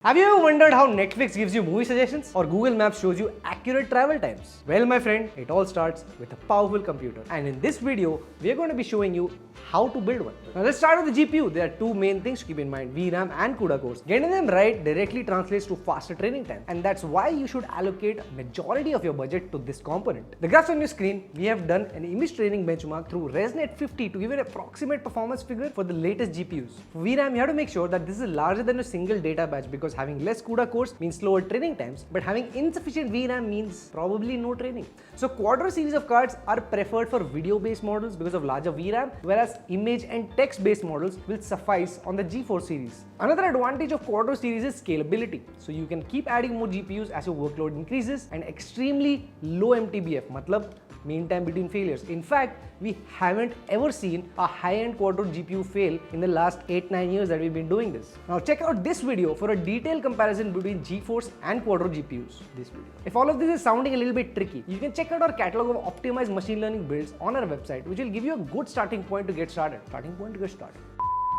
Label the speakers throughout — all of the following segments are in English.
Speaker 1: Have you ever wondered how Netflix gives you movie suggestions or Google Maps shows you accurate travel times? Well, my friend, it all starts with a powerful computer. And in this video, we are going to be showing you how to build one. Now let's start with the GPU. There are two main things to keep in mind, VRAM and CUDA cores. Getting them right directly translates to faster training time. And that's why you should allocate a majority of your budget to this component. The graphs on your screen, we have done an image training benchmark through ResNET 50 to give an approximate performance figure for the latest GPUs. For VRAM, you have to make sure that this is larger than a single data batch because having less CUDA cores means slower training times, but having insufficient VRAM means probably no training. So Quadro series of cards are preferred for video-based models because of larger VRAM, whereas image and text-based models will suffice on the GeForce series. Another advantage of Quadro series is scalability. So you can keep adding more GPUs as your workload increases, and extremely low MTBF, matlab mean time between failures. In fact, we haven't ever seen a high-end Quadro GPU fail in the last 8-9 years that we've been doing this. Now check out this video for a detailed comparison between GeForce and Quadro GPUs. If all of this is sounding a little bit tricky, you can check out our catalog of optimized machine learning builds on our website, which will give you a good starting point to get started.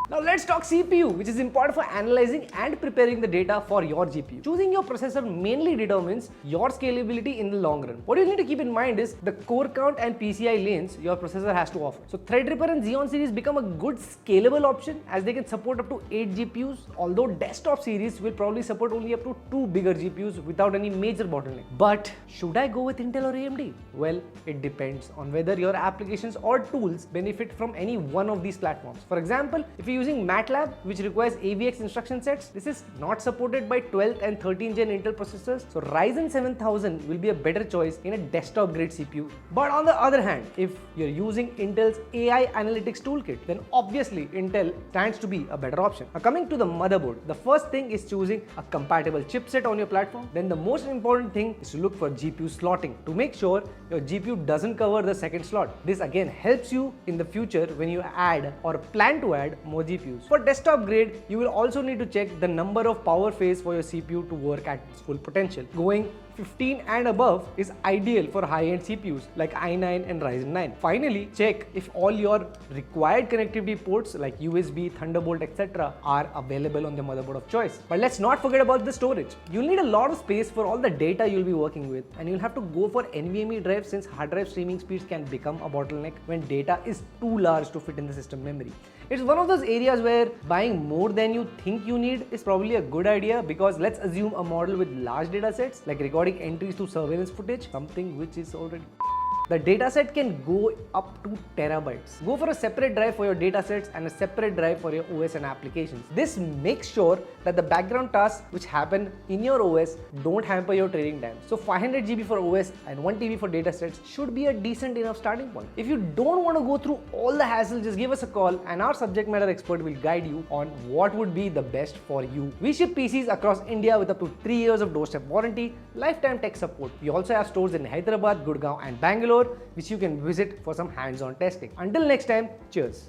Speaker 1: Now let's talk CPU, which is important for analyzing and preparing the data for your GPU. Choosing your processor mainly determines your scalability in the long run. What you need to keep in mind is the core count and PCIe lanes your processor has to offer. So Threadripper and Xeon series become a good scalable option as they can support up to 8 GPUs, although desktop series will probably support only up to 2 bigger GPUs without any major bottleneck. But should I go with Intel or AMD? Well, it depends on whether your applications or tools benefit from any one of these platforms. For example, if you using MATLAB, which requires AVX instruction sets, this is not supported by 12th and 13th gen Intel processors, so Ryzen 7000 will be a better choice in a desktop grade CPU. But on the other hand, if you're using Intel's AI analytics toolkit, then obviously Intel stands to be a better option. Now coming to the motherboard, the first thing is choosing a compatible chipset on your platform. Then the most important thing is to look for GPU slotting to make sure your GPU doesn't cover the second slot. This again helps you in the future when you add or plan to add more GPUs. For desktop grade, you will also need to check the number of power phase for your CPU to work at its full potential. Going 15 and above is ideal for high-end CPUs like i9 and Ryzen 9. Finally, check if all your required connectivity ports like USB, Thunderbolt, etc. are available on the motherboard of choice. But let's not forget about the storage. You'll need a lot of space for all the data you'll be working with, and you'll have to go for NVMe drives since hard drive streaming speeds can become a bottleneck when data is too large to fit in the system memory. It's one of those areas where buying more than you think you need is probably a good idea, because let's assume a model with large data sets like recording entries to surveillance footage, something which is already. The dataset can go up to terabytes. Go for a separate drive for your datasets and a separate drive for your OS and applications. This makes sure that the background tasks which happen in your OS don't hamper your training time. So 500 GB for OS and 1 TB for datasets should be a decent enough starting point. If you don't want to go through all the hassle, just give us a call and our subject matter expert will guide you on what would be the best for you. We ship PCs across India with up to 3 years of doorstep warranty, lifetime tech support. We also have stores in Hyderabad, Gurgaon and Bangalore, which you can visit for some hands-on testing. Until next time, cheers.